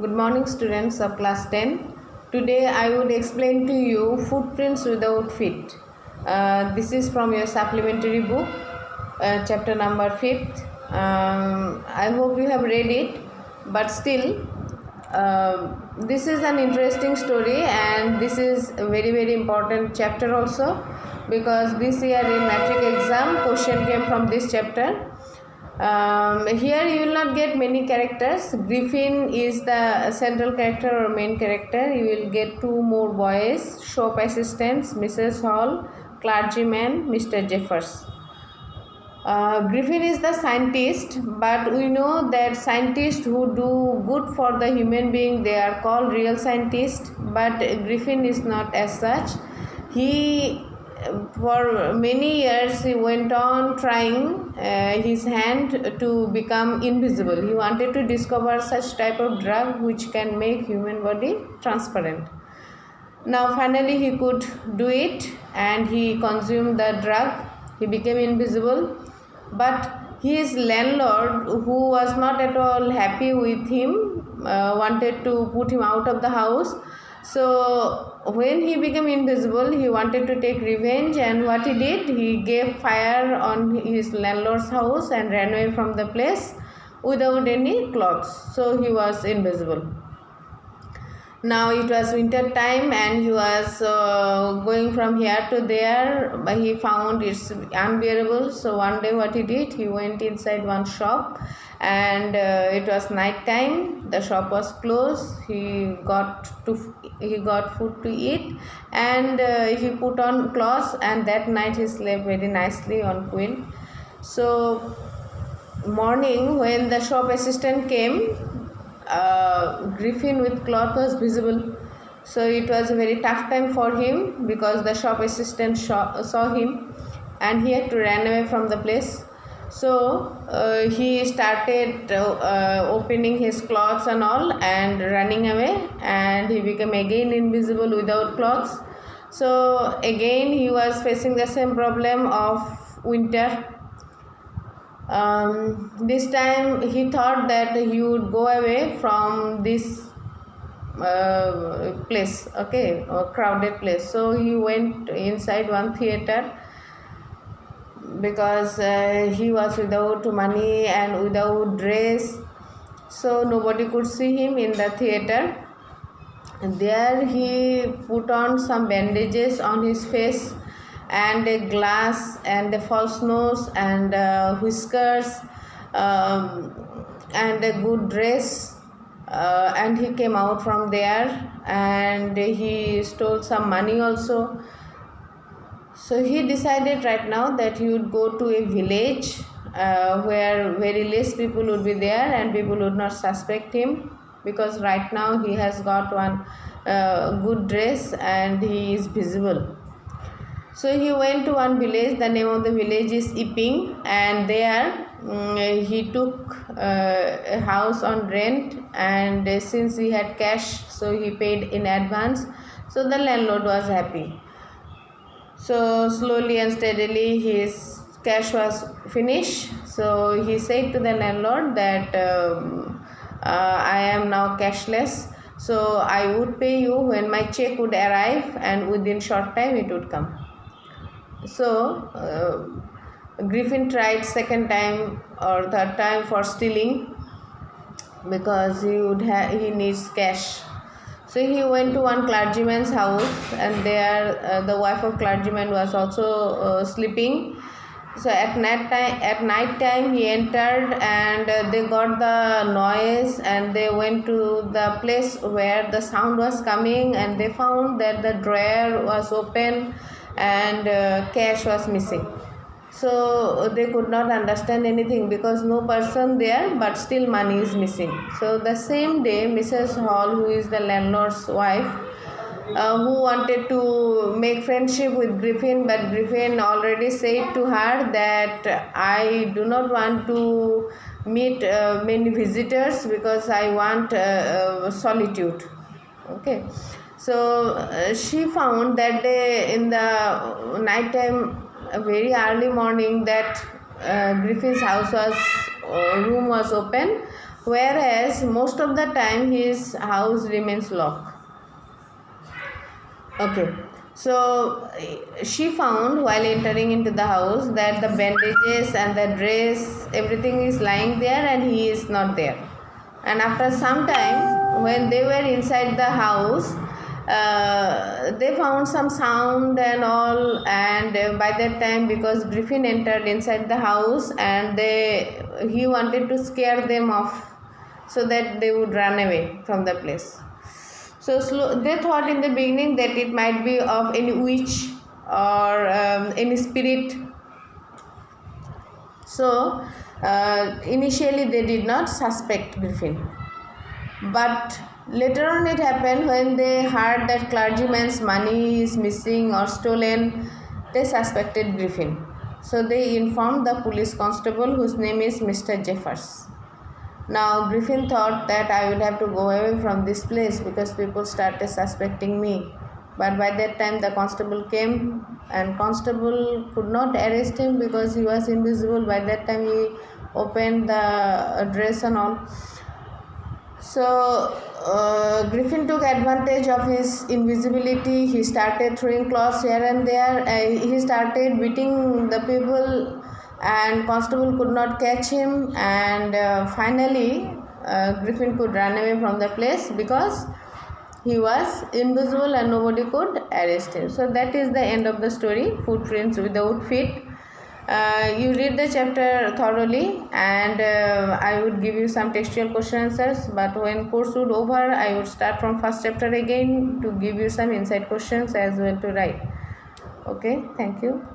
Good morning, students of class 10. Today I would explain to you footprints without feet. This is from your supplementary book, chapter number 5th. I hope you have read it, but still, this is an interesting story and this is a very important chapter also, because this year in matric exam question came from this chapter. Here you will not get many characters. Griffin is the central character or main character. You will get two more boys, shop assistants, Mrs. Hall, clergyman, Mr. Jeffers. Griffin is the scientist, but we know that scientists who do good for the human being, they are called real scientists, but Griffin is not as such. He for many years he went on trying his hand to become invisible. He wanted to discover such type of drug which can make human body transparent. Now finally he could do it and he consumed the drug. He became invisible, but his landlord, who was not at all happy with him, wanted to put him out of the house. So when he became invisible, he wanted to take revenge, and what he did, he gave fire on his landlord's house and ran away from the place without any clothes. So he was invisible. Now it was winter time and he was going from here to there, but he found it's unbearable. So one day what he did, he went inside one shop and it was night time. The shop was closed. He got food to eat and he put on clothes, and that night he slept very nicely on quilt. So morning when the shop assistant came, Griffin with cloth was visible. So it was a very tough time for him because the shop assistant saw him and he had to run away from the place. So he started opening his clothes and all and running away, and he became again invisible without clothes. So again he was facing the same problem of winter. This time he thought that he would go away from this place, okay, a crowded place. So he went inside one theater because he was without money and without dress, so nobody could see him in the theater. There he put on some bandages on his face and a glass and a false nose and whiskers and a good dress, and he came out from there and he stole some money also. So he decided right now that he would go to a village where very less people would be there and people would not suspect him, because right now he has got one good dress and he is visible. So he went to one village. The name of the village is Iping, and there he took a house on rent, and since he had cash, so he paid in advance. So the landlord was happy. So slowly and steadily his cash was finished. So he said to the landlord that I am now cashless, so I would pay you when my check would arrive, and within short time it would come. So Griffin tried second time or third time for stealing because he needs cash. So he went to one clergyman's house, and there the wife of clergyman was also sleeping. So at night time he entered, and they got the noise and they went to the place where the sound was coming, and they found that the drawer was open and cash was missing. So they could not understand anything because no person there, but still money is missing. So the same day Mrs. Hall, who is the landlord's wife, who wanted to make friendship with Griffin, but Griffin already said to her that I do not want to meet many visitors because I want solitude. Okay. So she found that day in the night time, very early morning, that Griffin's room was open, whereas most of the time his house remains locked. Okay, so she found while entering into the house that the bandages and the dress, everything is lying there and he is not there. And after some time, when they were inside the house, they found some sound and all, and by that time, because Griffin entered inside the house and he wanted to scare them off so that they would run away from the place. So they thought in the beginning that it might be of any witch or any spirit. So initially they did not suspect Griffin. But later on it happened when they heard that clergyman's money is missing or stolen, they suspected Griffin. So they informed the police constable whose name is Mr. Jeffers. Now Griffin thought that I would have to go away from this place because people started suspecting me. But by that time the constable came and constable could not arrest him because he was invisible. By that time he opened the dress and all. So Griffin took advantage of his invisibility. He started throwing cloths here and there. He started beating the people and constable could not catch him, and finally Griffin could run away from the place because he was invisible and nobody could arrest him. So that is the end of the story, Footprints Without Feet. You read the chapter thoroughly, and I would give you some textual question answers, but when course would over I would start from first chapter again to give you some inside questions as well to write. Okay, thank you.